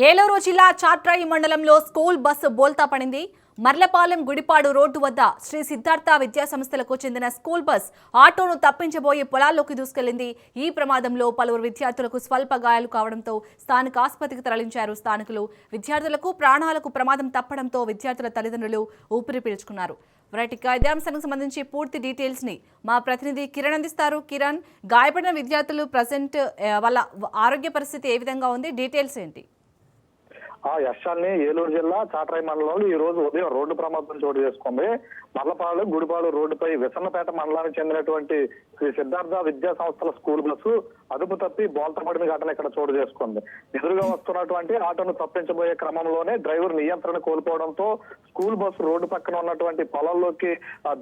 ఏలూరు జిల్లా చాట్రాయి మండలంలో school bus బోల్తా పడింది. మర్లపాలెం గుడిపాడు రోడ్డు వద్ద శ్రీ సిద్ధార్థ విద్యాసంస్థలకు చెందిన స్కూల్ బస్ ఆటోను తప్పించబోయి పొలాల్లోకి దూసుకెళ్లింది. ఈ ప్రమాదంలో పలువురు విద్యార్థులకు స్వల్ప గాయాలు కావడంతో స్థానిక ఆసుపత్రికి తరలించారు స్థానికులు. విద్యార్థులకు ప్రాణాలకు ప్రమాదం తప్పడంతో విద్యార్థుల తల్లిదండ్రులు ఊపిరి పీల్చుకున్నారు. ఇదే అంశానికి సంబంధించి పూర్తి డీటెయిల్స్ ని మా ప్రతినిధి కిరణ్ అందిస్తారు. కిరణ్, గాయపడిన విద్యార్థులు ప్రజెంట్ వాళ్ళ ఆరోగ్య పరిస్థితి ఏ విధంగా ఉంది? డీటెయిల్స్ ఏంటి? యశాన్ని ఏలూరు జిల్లా చాట్రాయి మండలంలో ఈ రోజు ఉదయం రోడ్డు ప్రమాదం చోటు చేసుకుంది. మర్లపాడు గుడిపాడు రోడ్డుపై విసన్నపేట మండలానికి చెందినటువంటి శ్రీ సిద్ధార్థ విద్యా సంస్థల స్కూల్ బస్సు అదుపు తప్పి బోల్తపడిన ఘటన ఇక్కడ చోటు చేసుకుంది. ఎదురుగా వస్తున్నటువంటి ఆటోను తప్పించబోయే క్రమంలోనే డ్రైవర్ నియంత్రణ కోల్పోవడంతో స్కూల్ బస్సు రోడ్డు పక్కన ఉన్నటువంటి పొలంలోకి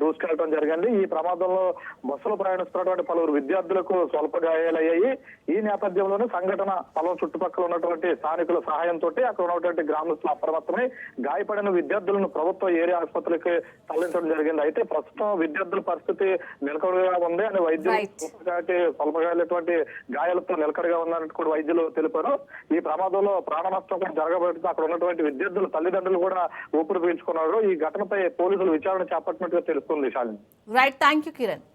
దూసుకెళ్లడం జరిగింది. ఈ ప్రమాదంలో బస్సులో ప్రయాణిస్తున్నటువంటి పలువురు విద్యార్థులకు స్వల్ప గాయాలయ్యాయి. ఈ నేపథ్యంలోనే సంఘటన పొలం చుట్టుపక్కల ఉన్నటువంటి స్థానికుల సహాయంతో అక్కడ ఉన్నటువంటి గ్రామస్తులు అప్రమత్తమై గాయపడిన విద్యార్థులను ప్రభుత్వ ఏరియా ఆసుపత్రికి తరలించడం జరిగింది. అయితే ప్రస్తుతం విద్యార్థుల పరిస్థితి నిలకడగా ఉంది అని వైద్యులు స్వల్పగాయటువంటి గాయాలతో నిలకడగా ఉందని కూడా వైద్యులు తెలిపారు. ఈ ప్రమాదంలో ప్రాణ నష్టం కూడా జరగబడుతుంది. అక్కడ ఉన్నటువంటి విద్యార్థుల తల్లిదండ్రులు కూడా ఊపిరి పీల్చుకున్నారు. ఈ ఘటనపై పోలీసులు విచారణ చేపట్టినట్టుగా తెలుస్తుంది. Shalini. Right, thank you Kiran.